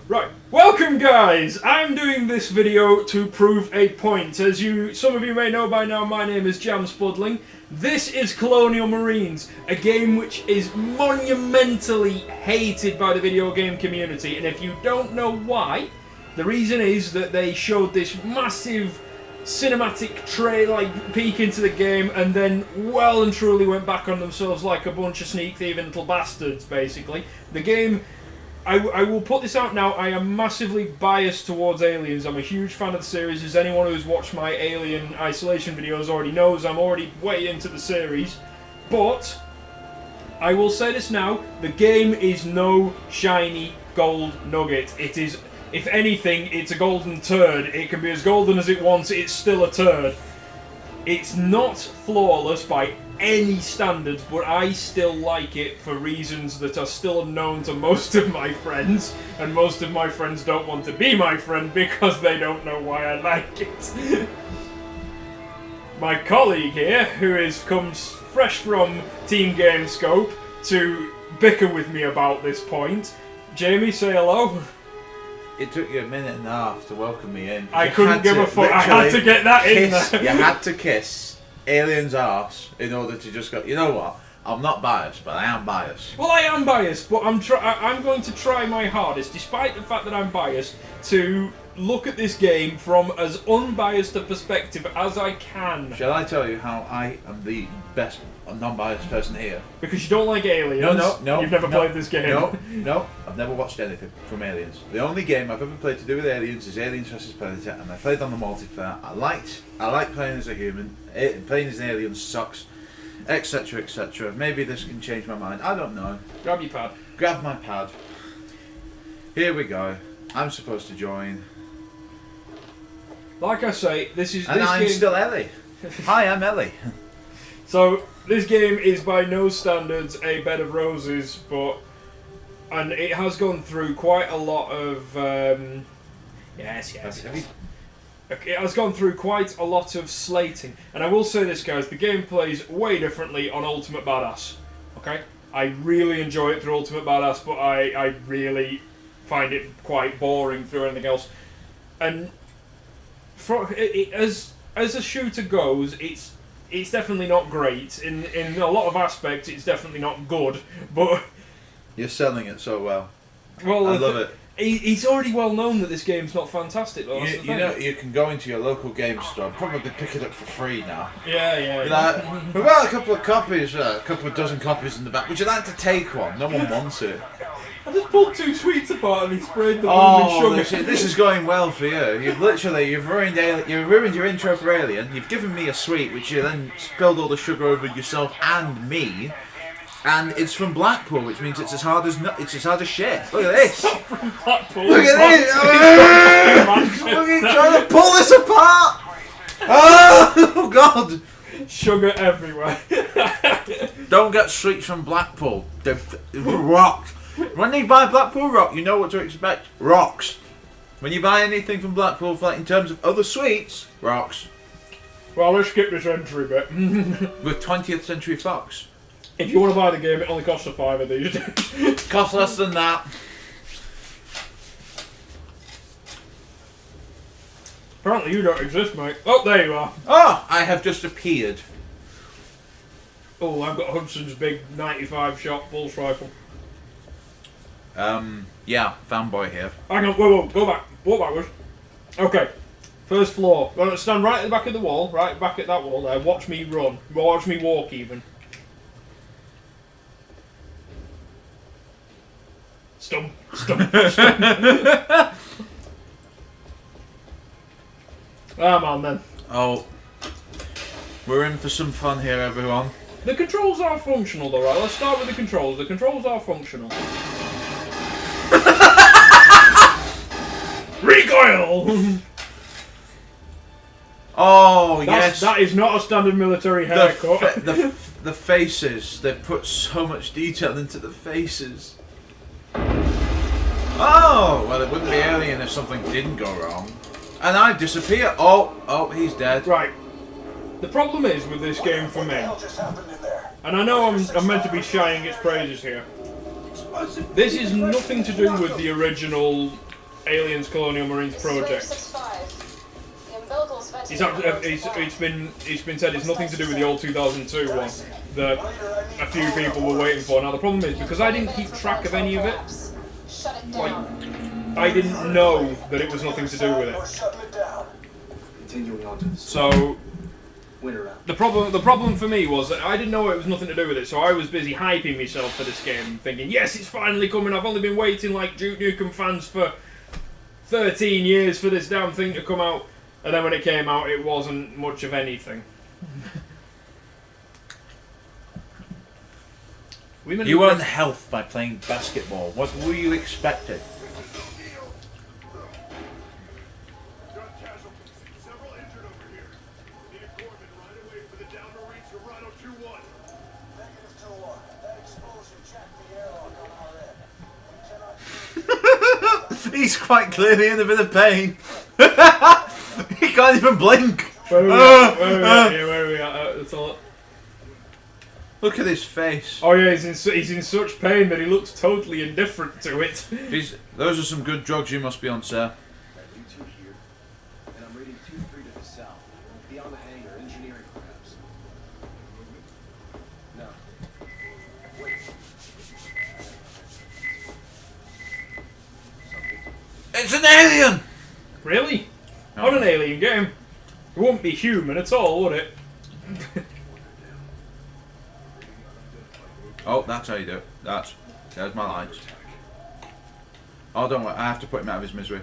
Right, welcome guys! I'm doing this video to prove a point. As some of you may know by now, my name is Jam Spudling. This is Colonial Marines, a game which is monumentally hated by the video game community, and if you don't know why, the reason is that they showed this massive cinematic like peek into the game and then well and truly went back on themselves like a bunch of sneak thieving little bastards, basically. The game, I will put this out now, I am massively biased towards Aliens. I'm a huge fan of the series, as anyone who's watched my Alien Isolation videos already knows. I'm already way into the series, but I will say this now, the game is no shiny gold nugget. It is, if anything, it's a golden turd. It can be as golden as it wants, it's still a turd. It's not flawless by any standards, but I still like it for reasons that are still unknown to most of my friends, and most of my friends don't want to be my friend because they don't know why I like it. My colleague here, who comes fresh from Teamgamescope to bicker with me about this point, Jamie, say hello. It took you a minute and a half to welcome me in. I couldn't give a fuck. I had to get that in there. You had to kiss Alien's arse in order to just go, you know what? I'm not biased, but I am biased. Well, I am biased, but I'm going to try my hardest, despite the fact that I'm biased, to look at this game from as unbiased a perspective as I can. Shall I tell you how I am the best non-biased person here? Because you don't like Aliens. No. You've never played this game. No. I've never watched anything from Aliens. The only game I've ever played to do with Aliens is Aliens vs Predator, and I played on the multiplayer. I like playing as a human. Playing as an alien sucks, etc., etc. Maybe this can change my mind. I don't know. Grab your pad. Grab my pad. Here we go. I'm supposed to join. Like I say, I'm still Ellie. Hi, I'm Ellie. So, this game is by no standards a bed of roses, and it has gone through quite a lot of, yes. It has gone through quite a lot of slating, and I will say this, guys, the game plays way differently on Ultimate Badass, okay? I really enjoy it through Ultimate Badass, but I really find it quite boring through anything else. And as a shooter goes, it's definitely not great. In a lot of aspects, it's definitely not good. But you're selling it so well. Well, I love it. It's already well known that this game's not fantastic, though. You know, you can go into your local game store, probably pick it up for free now. Yeah. We've got a couple of copies, a couple of dozen copies in the back. Would you like to take one? No one wants it. I just pulled 2 sweets apart and he sprayed them with sugar. This is going well for you. You've ruined your intro for Alien. You've given me a sweet, which you then spilled all the sugar over yourself and me. And it's from Blackpool, which means it's as hard as shit. Look at this. It's not from Blackpool. Look at this. Look at trying to pull this apart. Oh God. Sugar everywhere. Don't get sweets from Blackpool. They're rocks. When you buy Blackpool rock, you know what to expect. Rocks. When you buy anything from Blackpool, like in terms of other sweets, rocks. Well, let's skip this entry bit. With 20th Century Fox. If you want to buy the game, it only costs a £5 these days. Costs less than that. Apparently you don't exist, mate. Oh, there you are. Oh, I have just appeared. Oh, I've got Hudson's big 95 shot pulse rifle. Yeah, fanboy here. Hang on, whoa, go back. Walk backwards. Okay, first floor. Stand right at the back of the wall, right back at that wall there. Watch me run. Watch me walk, even. Stump. Come on, then. Oh, we're in for some fun here, everyone. The controls are functional, though, right? Let's start with the controls. The controls are functional. Recoil! Oh, yes. That is not a standard military haircut. The faces. They've put so much detail into the faces. Oh, well, it wouldn't be Alien if something didn't go wrong. And I disappear. Oh, he's dead. Right. The problem is with this game for me, and I know I'm meant to be shining its praises here, This is nothing to do with the original Aliens Colonial Marines project. It's been said it's nothing to do with the old 2002 one that a few people were waiting for. Now the problem is, because I didn't keep track of any of it, like, I didn't know that it was nothing to do with it. So the problem for me was that I didn't know it was nothing to do with it, so I was busy hyping myself for this game, thinking, yes, it's finally coming. I've only been waiting like Duke Nukem fans for 13 years for this damn thing to come out. And then when it came out, it wasn't much of anything. You earned health by playing basketball. What were you expecting? He's quite clearly in a bit of pain. He can't even blink. Where are we at? That's all. Look at his face. Oh yeah, he's in such pain that he looks totally indifferent to it. Those are some good drugs you must be on, sir. It's an alien! Really? No. Not an alien game. It wouldn't be human at all, would it? Oh, that's how you do it. There's my lights. Oh, don't worry. I have to put him out of his misery.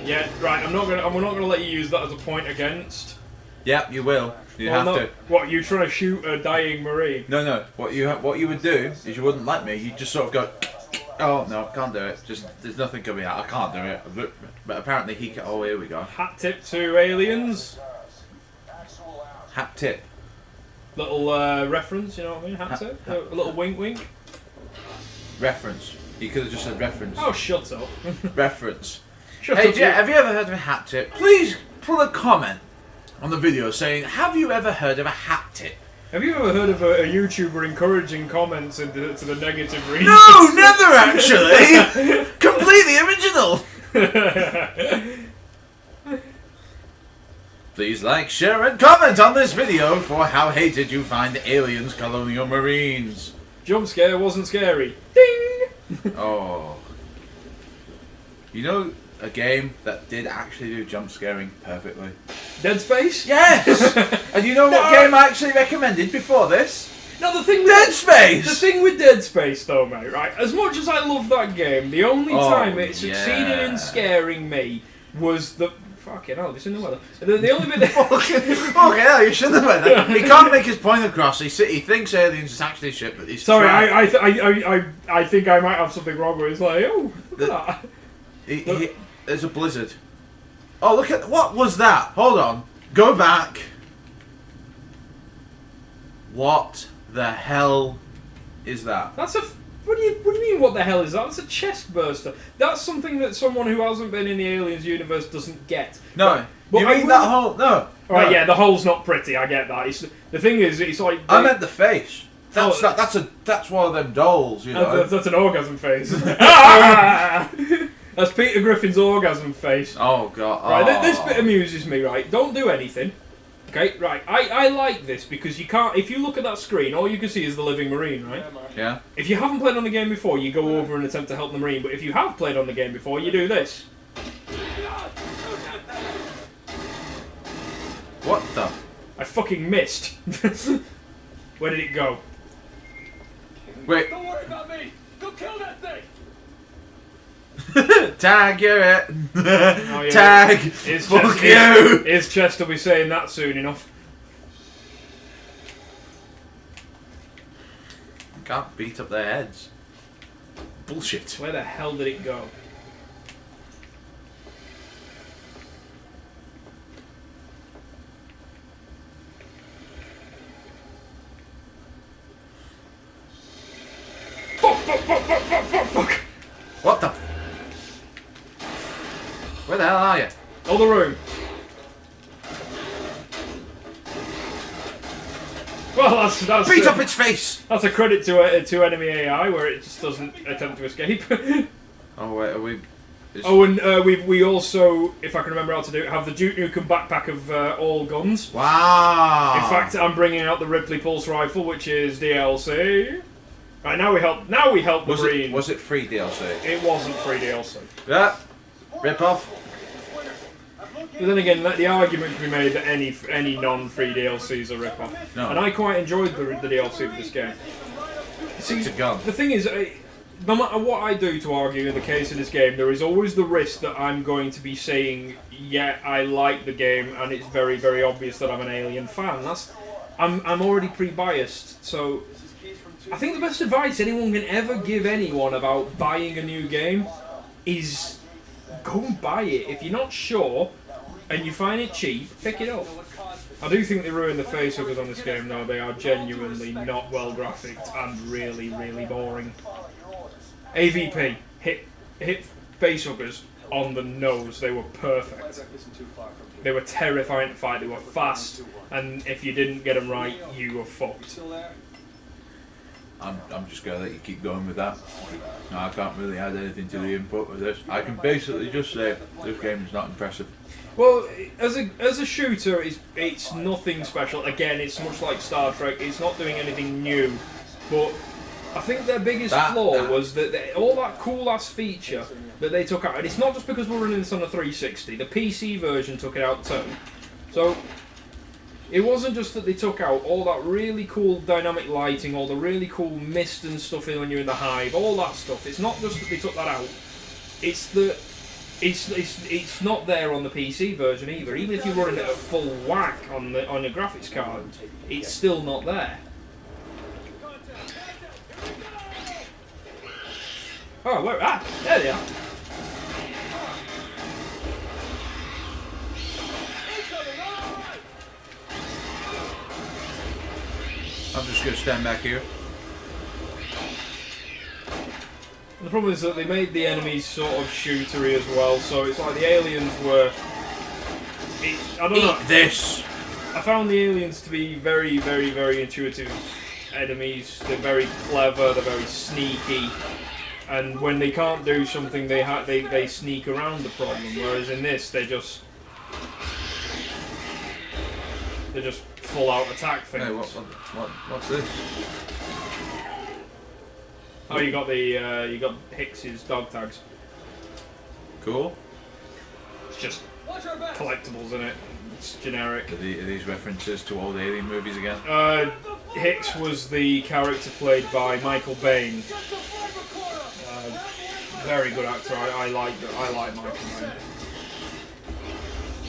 Yeah, right. We're not gonna let you use that as a point against. Yep, you will. You have to. What, you trying to shoot a dying Marine? No. What you would do is you wouldn't let me. You'd just sort of go. Oh no, can't do it. Just there's nothing coming out. I can't do it. But apparently he can. Oh, here we go. Hat tip to aliens. Hat tip. Little reference, you know what I mean? Hat tip. A little wink, wink. Reference. You could have just said reference. Oh, shut up. Reference. Shut Hey, up. have you ever heard of a hat tip? Please put a comment on the video saying, have you ever heard of a hat tip? Have you ever heard of a YouTuber encouraging comments to the negative readers? No, never actually! Completely original! Please like, share and comment on this video for how hated you find Aliens Colonial Marines. Jump scare wasn't scary. Ding! Oh. You know a game that did actually do jump scaring perfectly? Dead Space? Yes! And you know what game I actually recommended before this? No, the thing with Dead Space! The thing with Dead Space though, mate, right? As much as I love that game, the only time it succeeded in scaring me was the... Fucking hell, this in the weather. The only bit... Okay, hell, you shouldn't have went there. He can't make his point across. He thinks aliens is actually shit, but he's sorry, I think I might have something wrong with it. It's like, oh, look at that. There's a blizzard. Oh, look at... What was that? Hold on. Go back. What the hell is that? That's a... What do you mean, what the hell is that? That's a chest burster. That's something that someone who hasn't been in the Aliens universe doesn't get. No. But you mean that hole? No. Right, no. yeah, the hole's not pretty, I get that. The thing is, it's like... I meant the face. That's one of them dolls, you know. That's an orgasm face. That's Peter Griffin's orgasm face. Oh, God. Right, this bit amuses me, right? Don't do anything. Okay, right. I like this because you can't... If you look at that screen, all you can see is the living Marine, right? Yeah. If you haven't played on the game before, you go over and attempt to help the Marine. But if you have played on the game before, you do this. What the? I fucking missed. Where did it go? Wait. Don't worry about me. Go kill that thing. Tag, you're it. Oh, yeah. Tag. Fuck you. His chest will be saying that soon enough. Can't beat up their heads. Bullshit. Where the hell did it go? Fuck. What the? Where the hell are you? Other room. Well, that's Beat up its face! That's a credit to enemy AI, where it just doesn't attempt to escape. Oh wait, are we? Oh, and we also, if I can remember how to do it, have the Duke Nukem backpack of all guns. Wow! In fact, I'm bringing out the Ripley Pulse Rifle, which is DLC. Right, now we help the Marine. Was it free DLC? It wasn't free DLC. Yeah. Rip off. But then again, the argument can be made that any non-free DLC is a rip-off. No. And I quite enjoyed the DLC for this game. See, It's a gun. the thing is, no matter what I do to argue in the case of this game, there is always the risk that I'm going to be saying, yeah, I like the game, and it's very, very obvious that I'm an Alien fan. I'm already pre-biased, so I think the best advice anyone can ever give anyone about buying a new game is go and buy it. If you're not sure and you find it cheap, pick it up. I do think they ruined the facehuggers on this game though. They are genuinely not well graphicked and really, really boring. AVP hit facehuggers on the nose. They were perfect. They were terrifying to fight. They were fast, and if you didn't get them right, you were fucked. I'm just going to let you keep going with that. No, I can't really add anything to the input of this. I can basically just say this game is not impressive. Well, as a shooter, it's nothing special. Again, it's much like Star Trek. It's not doing anything new, but I think their biggest flaw was that all that cool ass feature that they took out, and it's not just because we're running this on a 360. The PC version took it out too. So it wasn't just that they took out all that really cool dynamic lighting, all the really cool mist and stuff when you're in the hive, all that stuff. It's not just that they took that out. It's that it's not there on the PC version either. Even if you're running it at full whack on the graphics card, it's still not there. Oh, where? Ah, there they are. I'm just going to stand back here. The problem is that they made the enemies sort of shootery as well, so it's like the aliens were... I don't know. Eat this! I found the aliens to be very, very, very intuitive enemies. They're very clever, they're very sneaky, and when they can't do something, they sneak around the problem, whereas in this, they just full out attack things. Hey, what's this? Oh, you got Hicks's dog tags. Cool. It's just collectibles in it. It's generic. Are these references to old Alien movies again? Hicks was the character played by Michael Bain. Very good actor. I like Michael Bain.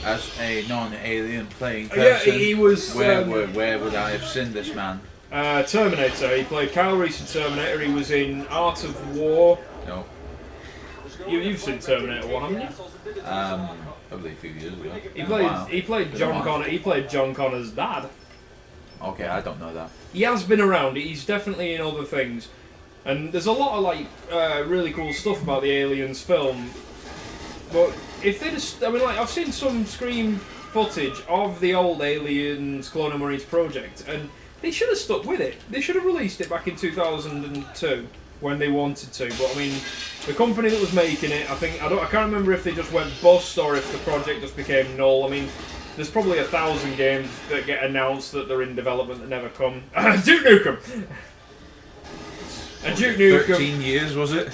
As a non-alien playing person, yeah, he was. Where would I have seen this man? Terminator. He played Kyle Reese in Terminator. He was in Art of War. No. You've seen Terminator 1, haven't you? I believe a few years ago. He played John Connor. He played John Connor's dad. Okay, I don't know that. He has been around. He's definitely in other things, and there's a lot of really cool stuff about the Aliens film. But if they just, I mean, I've seen some Scream footage of the old Aliens Colonial Marines project, and they should have stuck with it. They should have released it back in 2002 when they wanted to. But I mean, the company that was making it, I can't remember if they just went bust or if the project just became null. I mean, there's probably 1,000 games that get announced that they're in development that never come. Duke Nukem. And Duke Nukem. 13 years was it?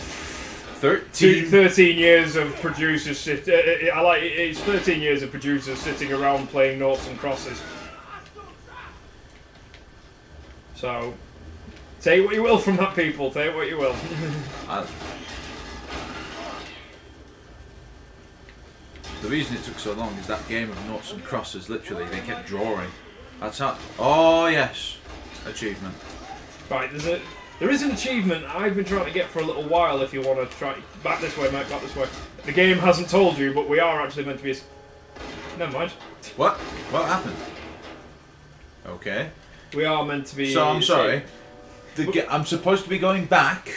13 years of producers it's 13 years of producers sitting around playing noughts and crosses. So, take what you will from that, people. Take what you will. The reason it took so long is that game of noughts and crosses. Literally, they kept drawing. That's how. Oh yes, achievement. Right, there is an achievement I've been trying to get for a little while. If you want to try, back this way, mate. Back this way. The game hasn't told you, but we are actually meant to be. Never mind. What? What happened? Okay. We are meant to be. So I'm sorry. I'm supposed to be going back,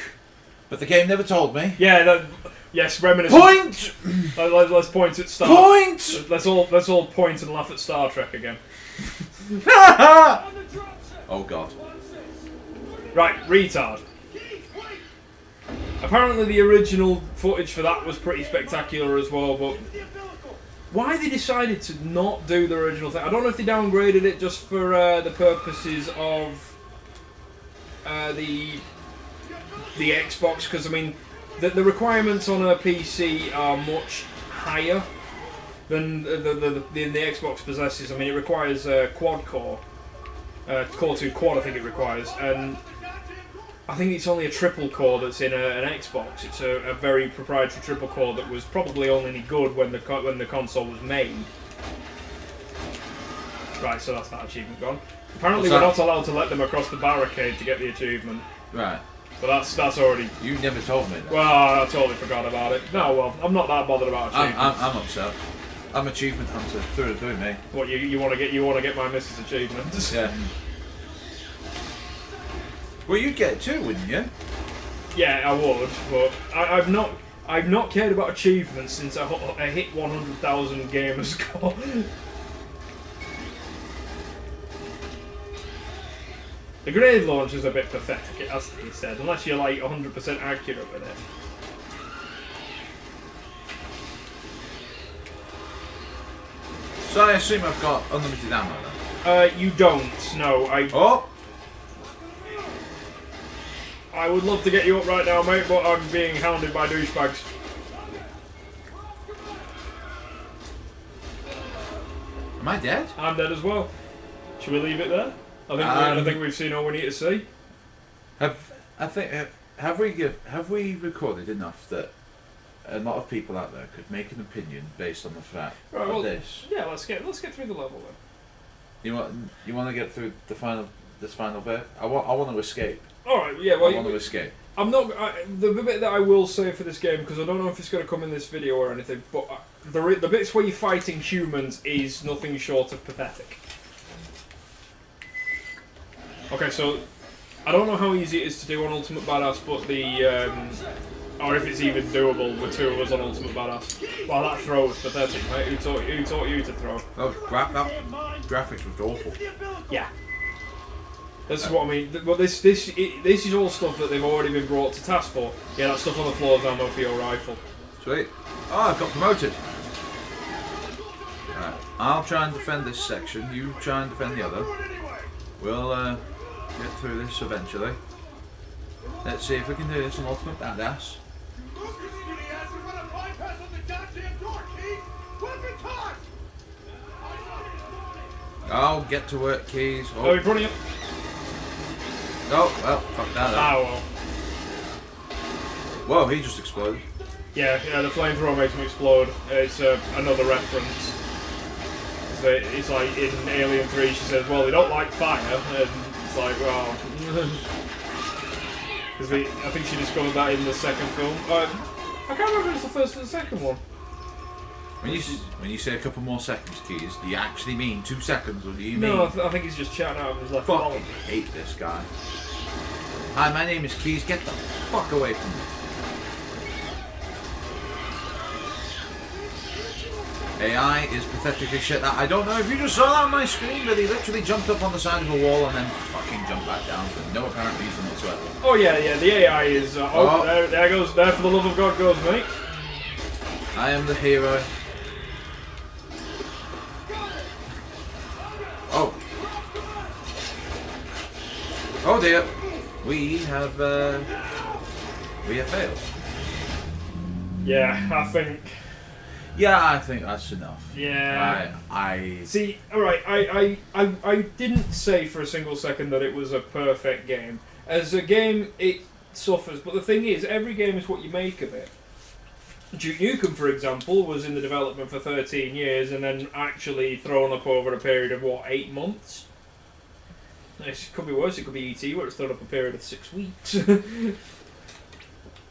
but the game never told me. Yeah. Yes, reminiscent. Point. Let's point at Star. Point. Let's all point and laugh at Star Trek again. Oh God. Right, retard. Apparently the original footage for that was pretty spectacular as well, but why they decided to not do the original thing, I don't know if they downgraded it just for the purposes of the Xbox, because I mean the requirements on a PC are much higher than the Xbox possesses. I mean, it requires a quad core, Core 2 quad I think it requires, and I think it's only a triple core that's in an Xbox. It's a very proprietary triple core that was probably only any good when the console was made. Right, so that's that achievement gone. Apparently we're not allowed to let them across the barricade to get the achievement. Right. But that's already... You never told me that. Well, I totally forgot about it. No, well, I'm not that bothered about achievements. I'm upset. I'm achievement hunter through and through, mate. What, you want to get my missus achievements? Yeah. Well, you'd get it too, wouldn't you? Yeah, I would, but I've not cared about achievements since I hit 100,000 Gamerscope. The grenade launch is a bit pathetic, it has to be said, unless you're like 100% accurate with it. So I assume I've got unlimited ammo then? You don't, no. Oh! I would love to get you up right now, mate, but I'm being hounded by douchebags. Am I dead? I'm dead as well. Should we leave it there? I think we've seen all we need to see. Have we recorded enough that a lot of people out there could make an opinion based on the fact of this? Yeah, let's get through the level then. You want to get through this final bit? I want to escape. All right, yeah. Well, I want to escape. I'm not. The bit that I will say for this game, because I don't know if it's going to come in this video or anything, but the bits where you're fighting humans is nothing short of pathetic. Okay, so I don't know how easy it is to do on Ultimate Badass, but or if it's even doable with two of us on Ultimate Badass. Wow, that throw was pathetic, mate. Who taught you to throw? That graphics was awful. Yeah. This is what I mean. Well, this is all stuff that they've already been brought to task for. Yeah, that stuff on the floor is ammo for your rifle. Sweet. Oh, I've got promoted. Right, I'll try and defend this section. You try and defend the other. We'll get through this eventually. Let's see if we can do this in Ultimate Badass. Oh, get to work, Keys. Oh, you're running up. Oh, well, fuck that up. Ah, well. Whoa, he just exploded. Yeah, the flamethrower makes him explode. It's another reference. It's like in Alien 3, she says, well, they don't like fire, and it's like, well... Because I think she discovered that in the second film. I can't remember if it's the first or the second one. When you say a couple more seconds, Keys, do you actually mean 2 seconds, or do you mean... No, I think he's just chatting out of his left Fucking hate this guy. Hi, my name is Keys, get the fuck away from me. AI is pathetically shit. I don't know if you just saw that on my screen, but he literally jumped up on the side of a wall and then fucking jumped back down for no apparent reason whatsoever. Oh yeah, the AI is... there goes, there for the love of God goes, mate. I am the hero. Oh. Oh dear. We have failed. Yeah, I think that's enough. Yeah. I see. All right. I didn't say for a single second that it was a perfect game. As a game, it suffers. But the thing is, every game is what you make of it. Duke Nukem, for example, was in the development for 13 years and then actually thrown up over a period of, 8 months? It could be worse, it could be E.T. where it's thrown up a period of 6 weeks.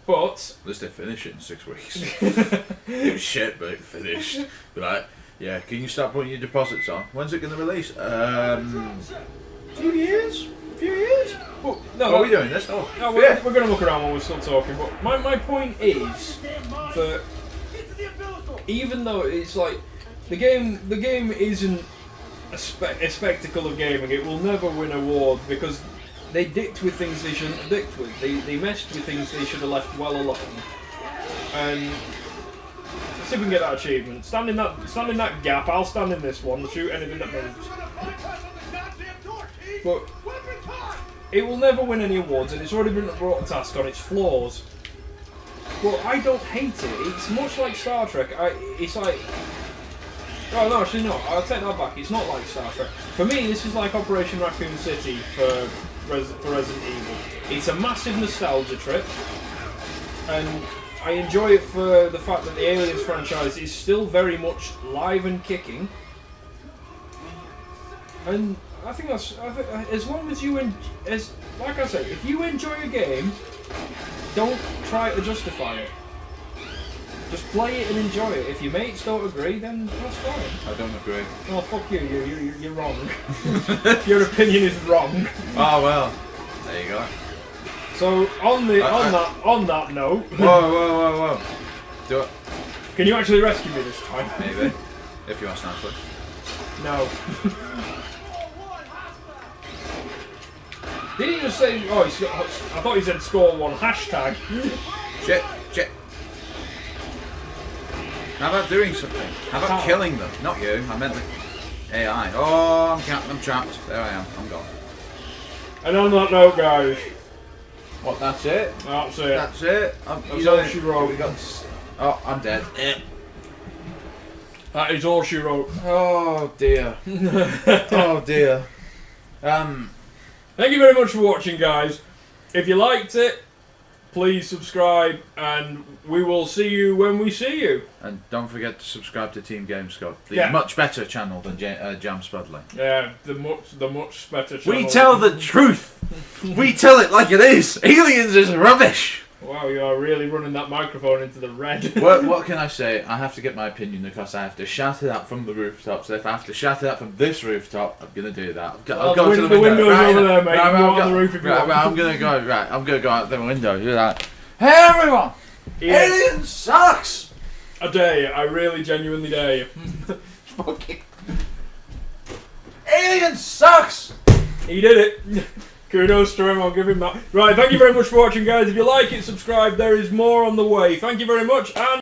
But... At least they finish it in 6 weeks. It was shit, but it finished. But like, yeah, can you start putting your deposits on? When's it going to release? Few years? Well, no, are we doing this? Oh, no, we're going to look around while we're still talking, but my point is that even though it's like the game isn't a spectacle of gaming. It will never win awards because they dicked with things they shouldn't have dicked with. They messed with things they should have left well alone. And let's see if we can get that achievement. Stand in that gap. I'll stand in this one. Shoot anything that moves. But it will never win any awards, and it's already been brought to task on its flaws. But I don't hate it. It's much like Star Trek. It's like... Oh no, actually no. I'll take that back. It's not like Star Trek. For me, this is like Operation Raccoon City for Resident Evil. It's a massive nostalgia trip, and I enjoy it for the fact that the Aliens franchise is still very much live and kicking. And I think that's... as long as you... like I say, if you enjoy a game, don't try to justify it. Just play it and enjoy it. If your mates don't agree, then that's fine. I don't agree. Oh, fuck you. You're wrong. Your opinion is wrong. Oh well, there you go. So on that note, whoa. Do it. Can you actually rescue me this time? Maybe. If you want to stand for it. No. Did he just say? Oh, I thought he said score one hashtag. Shit. How about doing something? How about killing them? Not you. I meant the AI. Oh, I'm trapped. There I am. I'm gone. And on that note, guys. What? That's it. That's it. That's it. That's all she wrote. Oh, I'm dead. That is all she wrote. Oh dear. Oh dear. Thank you very much for watching, guys. If you liked it, please subscribe, and we will see you when we see you. And don't forget to subscribe to Teamgamescope, the much better channel than Jam Spudling. Yeah, the much better channel. We tell the truth. We tell it like it is. Aliens is rubbish. Wow, you are really running that microphone into the red. What can I say? I have to get my opinion because I have to shout it out from the rooftop. So if I have to shout it out from this rooftop, I'm gonna do that. I'll go to the window. Window's over there, mate. Right, you go on the roof if you want. I'm gonna go. Right, I'm gonna go out the window. Do that. Hey everyone! Yeah. Alien sucks. I dare you. I really genuinely dare you. Fucking Alien sucks. He did it. Kudos to him, I'll give him that. Right, thank you very much for watching, guys. If you like it, subscribe. There is more on the way. Thank you very much, and...